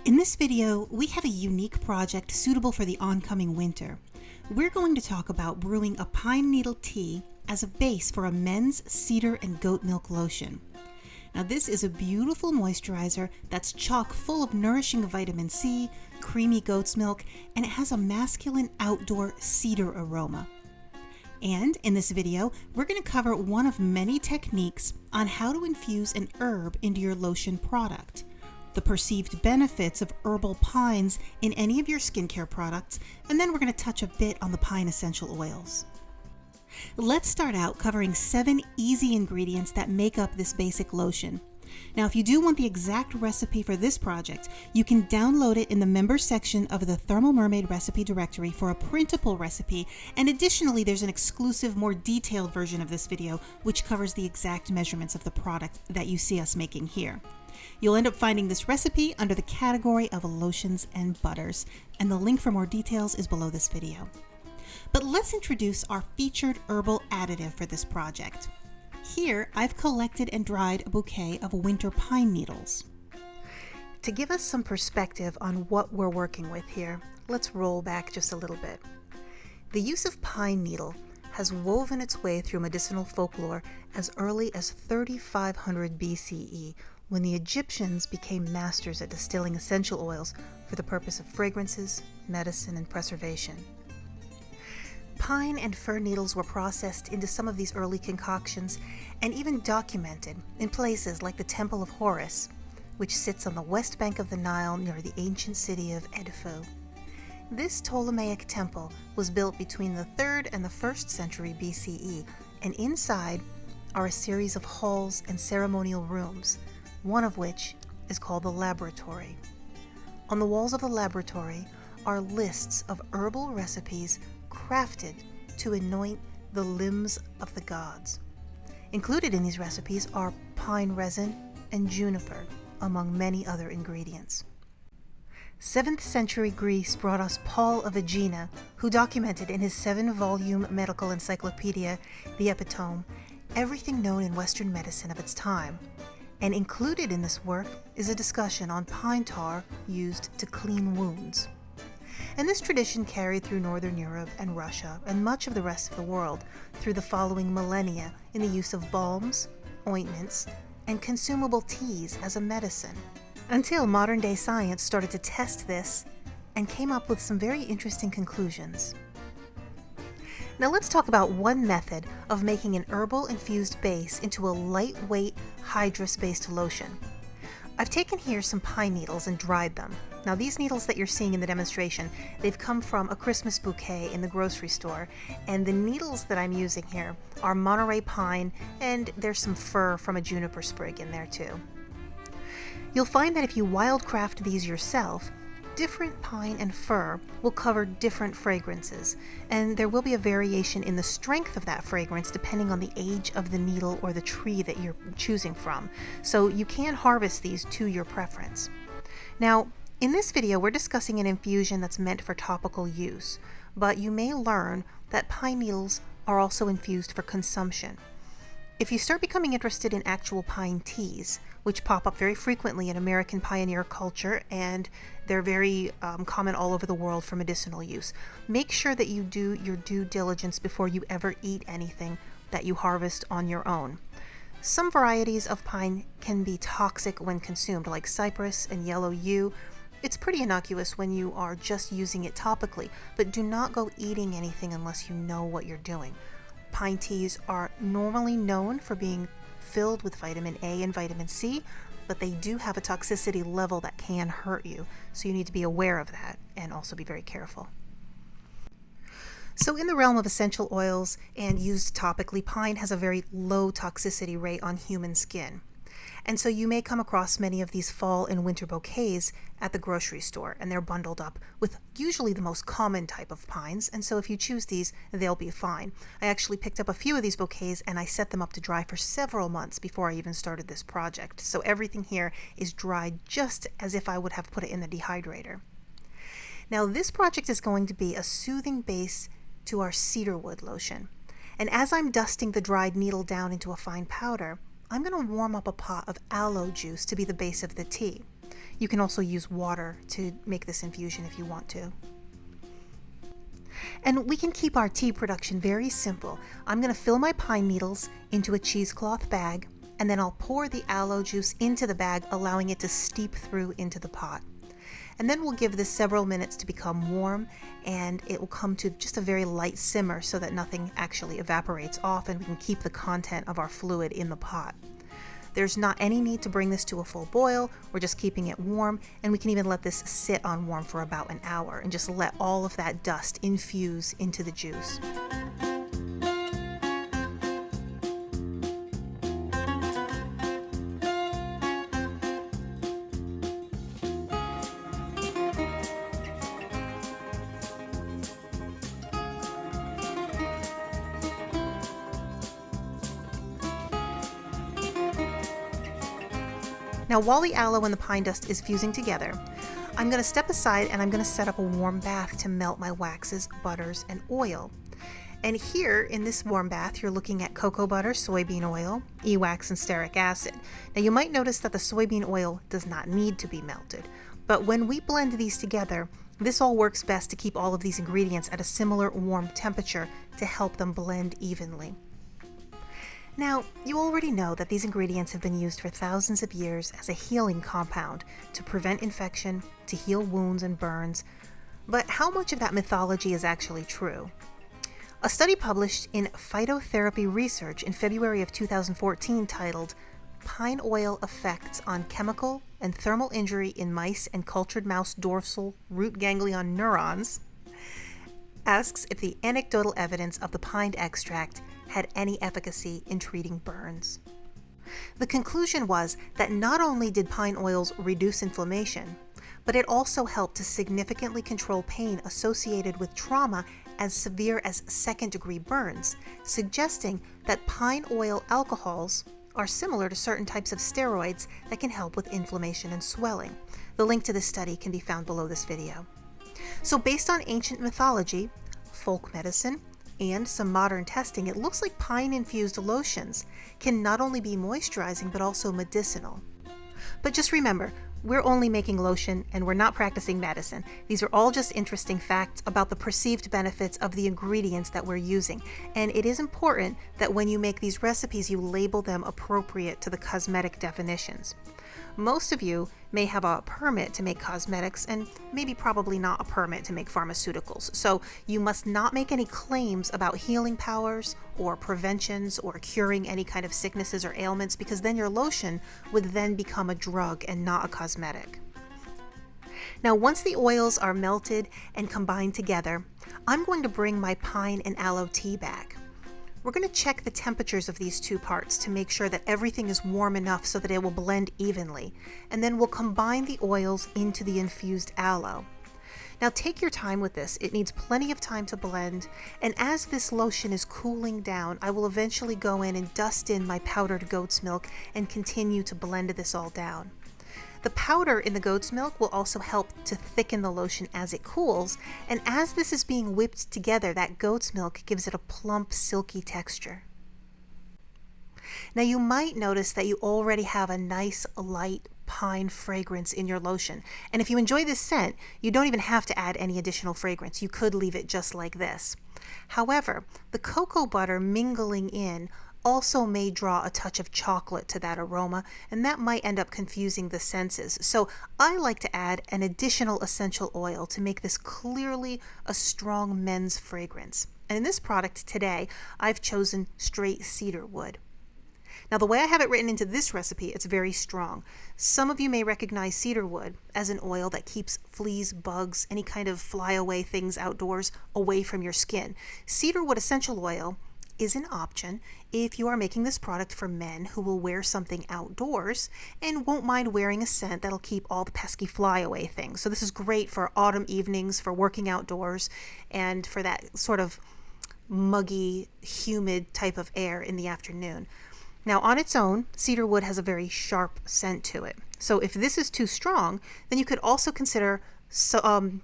In this video, we have a unique project suitable for the oncoming winter. We're going to talk about brewing a pine needle tea as a base for a men's cedar and goat milk lotion. Now this is a beautiful moisturizer that's chock full of nourishing vitamin C, creamy goat's milk, and it has a masculine outdoor cedar aroma. And in this video, we're going to cover one of many techniques on how to infuse an herb into your lotion product, the perceived benefits of herbal pines in any of your skincare products, and then we're going to touch a bit on the pine essential oils. Let's start out covering 7 easy ingredients that make up this basic lotion. Now, if you do want the exact recipe for this project, you can download it in the members section of the Thermal Mermaid recipe directory for a printable recipe, and additionally there's an exclusive, more detailed version of this video which covers the exact measurements of the product that you see us making here. You'll end up finding this recipe under the category of lotions and butters, and the link for more details is below this video. But let's introduce our featured herbal additive for this project. Here, I've collected and dried a bouquet of winter pine needles. To give us some perspective on what we're working with here, let's roll back just a little bit. The use of pine needle has woven its way through medicinal folklore as early as 3500 BCE, when the Egyptians became masters at distilling essential oils for the purpose of fragrances, medicine, and preservation. Pine and fir needles were processed into some of these early concoctions and even documented in places like the Temple of Horus, which sits on the west bank of the Nile near the ancient city of Edfu. This Ptolemaic temple was built between the 3rd and the 1st century BCE, and inside are a series of halls and ceremonial rooms, one of which is called the laboratory. On the walls of the laboratory are lists of herbal recipes crafted to anoint the limbs of the gods. Included in these recipes are pine resin and juniper, among many other ingredients. 7th century Greece brought us Paul of Aegina, who documented in his 7-volume medical encyclopedia, the Epitome, everything known in Western medicine of its time. And included in this work is a discussion on pine tar used to clean wounds. And this tradition carried through Northern Europe and Russia and much of the rest of the world through the following millennia in the use of balms, ointments, and consumable teas as a medicine, until modern-day science started to test this and came up with some very interesting conclusions. Now let's talk about one method of making an herbal infused base into a lightweight hydrous-based lotion. I've taken here some pine needles and dried them. Now these needles that you're seeing in the demonstration, they've come from a Christmas bouquet in the grocery store, and the needles that I'm using here are Monterey pine, and there's some fir from a juniper sprig in there too. You'll find that if you wildcraft these yourself, different pine and fir will cover different fragrances, and there will be a variation in the strength of that fragrance depending on the age of the needle or the tree that you're choosing from. So you can harvest these to your preference. Now, in this video, we're discussing an infusion that's meant for topical use, but you may learn that pine needles are also infused for consumption. If you start becoming interested in actual pine teas, which pop up very frequently in American pioneer culture, and they're very common all over the world for medicinal use, make sure that you do your due diligence before you ever eat anything that you harvest on your own. Some varieties of pine can be toxic when consumed, like cypress and yellow yew. It's pretty innocuous when you are just using it topically, but do not go eating anything unless you know what you're doing. Pine teas are normally known for being filled with vitamin A and vitamin C, but they do have a toxicity level that can hurt you, so you need to be aware of that and also be very careful. So in the realm of essential oils and used topically, pine has a very low toxicity rate on human skin. And so you may come across many of these fall and winter bouquets at the grocery store, and they're bundled up with usually the most common type of pines, and so if you choose these, they'll be fine. I actually picked up a few of these bouquets and I set them up to dry for several months before I even started this project. So everything here is dried just as if I would have put it in the dehydrator. Now this project is going to be a soothing base to our cedarwood lotion. And as I'm dusting the dried needle down into a fine powder, I'm going to warm up a pot of aloe juice to be the base of the tea. You can also use water to make this infusion if you want to. And we can keep our tea production very simple. I'm going to fill my pine needles into a cheesecloth bag, and then I'll pour the aloe juice into the bag, allowing it to steep through into the pot. And then we'll give this several minutes to become warm, and it will come to just a very light simmer so that nothing actually evaporates off and we can keep the content of our fluid in the pot. There's not any need to bring this to a full boil. We're just keeping it warm, and we can even let this sit on warm for about an hour and just let all of that dust infuse into the juice. Now, while the aloe and the pine dust is fusing together, I'm going to step aside and I'm going to set up a warm bath to melt my waxes, butters, and oil. And here in this warm bath, you're looking at cocoa butter, soybean oil, e-wax, and stearic acid. Now, you might notice that the soybean oil does not need to be melted, but when we blend these together, this all works best to keep all of these ingredients at a similar warm temperature to help them blend evenly. Now, you already know that these ingredients have been used for thousands of years as a healing compound to prevent infection, to heal wounds and burns, but how much of that mythology is actually true? A study published in Phytotherapy Research in February of 2014 titled Pine Oil Effects on Chemical and Thermal Injury in Mice and Cultured Mouse Dorsal Root Ganglion Neurons asks if the anecdotal evidence of the pine extract had any efficacy in treating burns. The conclusion was that not only did pine oils reduce inflammation, but it also helped to significantly control pain associated with trauma as severe as second-degree burns, suggesting that pine oil alcohols are similar to certain types of steroids that can help with inflammation and swelling. The link to this study can be found below this video. So based on ancient mythology, folk medicine, and some modern testing, it looks like pine-infused lotions can not only be moisturizing but also medicinal. But just remember, we're only making lotion and we're not practicing medicine. These are all just interesting facts about the perceived benefits of the ingredients that we're using. And it is important that when you make these recipes, you label them appropriate to the cosmetic definitions. Most of you may have a permit to make cosmetics and maybe probably not a permit to make pharmaceuticals. So you must not make any claims about healing powers or preventions or curing any kind of sicknesses or ailments, because then your lotion would then become a drug and not a cosmetic. Now, once the oils are melted and combined together, I'm going to bring my pine and aloe tea back. We're going to check the temperatures of these two parts to make sure that everything is warm enough so that it will blend evenly, and then we'll combine the oils into the infused aloe. Now take your time with this. It needs plenty of time to blend, and as this lotion is cooling down, I will eventually go in and dust in my powdered goat's milk and continue to blend this all down. The powder in the goat's milk will also help to thicken the lotion as it cools, and as this is being whipped together, that goat's milk gives it a plump, silky texture. Now you might notice that you already have a nice, light pine fragrance in your lotion, and if you enjoy this scent, you don't even have to add any additional fragrance. You could leave it just like this. However, the cocoa butter mingling in also may draw a touch of chocolate to that aroma, and that might end up confusing the senses. So I like to add an additional essential oil to make this clearly a strong men's fragrance. And in this product today, I've chosen straight cedar wood. Now, the way I have it written into this recipe, it's very strong. Some of you may recognize cedar wood as an oil that keeps fleas, bugs, any kind of flyaway things outdoors away from your skin. Cedar wood essential oil is an option if you are making this product for men who will wear something outdoors and won't mind wearing a scent that'll keep all the pesky flyaway things. So this is great for autumn evenings, for working outdoors, and for that sort of muggy, humid type of air in the afternoon. Now, on its own, cedar wood has a very sharp scent to it. So if this is too strong, then you could also consider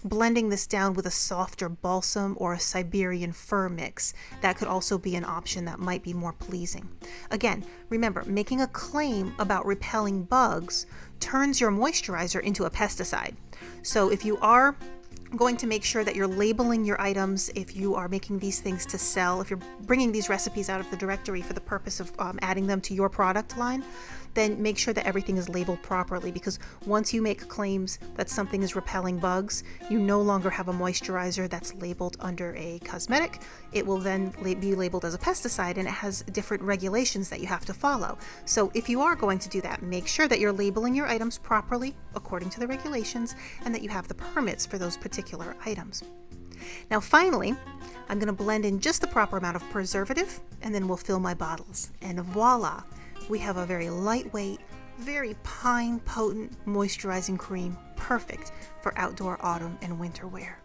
blending this down with a softer balsam or a Siberian fir mix. That could also be an option that might be more pleasing. Again, remember, making a claim about repelling bugs turns your moisturizer into a pesticide. So if you are going to make sure that you're labeling your items, if you are making these things to sell, if you're bringing these recipes out of the directory for the purpose of adding them to your product line, then make sure that everything is labeled properly, because once you make claims that something is repelling bugs, you no longer have a moisturizer that's labeled under a cosmetic. It will then be labeled as a pesticide, and it has different regulations that you have to follow. So if you are going to do that, make sure that you're labeling your items properly according to the regulations, and that you have the permits for those particular items. Now finally, I'm going to blend in just the proper amount of preservative, and then we'll fill my bottles. And voila! We have a very lightweight, very pine potent moisturizing cream, perfect for outdoor autumn and winter wear.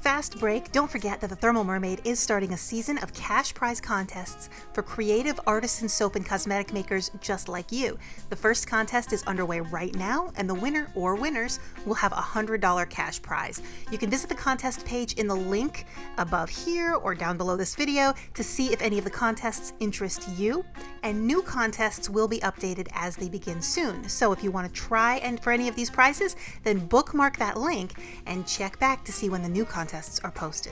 Fast break, don't forget that the Thermal Mermaid is starting a season of cash prize contests for creative artisan soap and cosmetic makers just like you. The first contest is underway right now, and the winner or winners will have a $100 cash prize. You can visit the contest page in the link above here or down below this video to see if any of the contests interest you, and new contests will be updated as they begin soon. So if you want to try for any of these prizes, then bookmark that link and check back to see when the new contests are posted.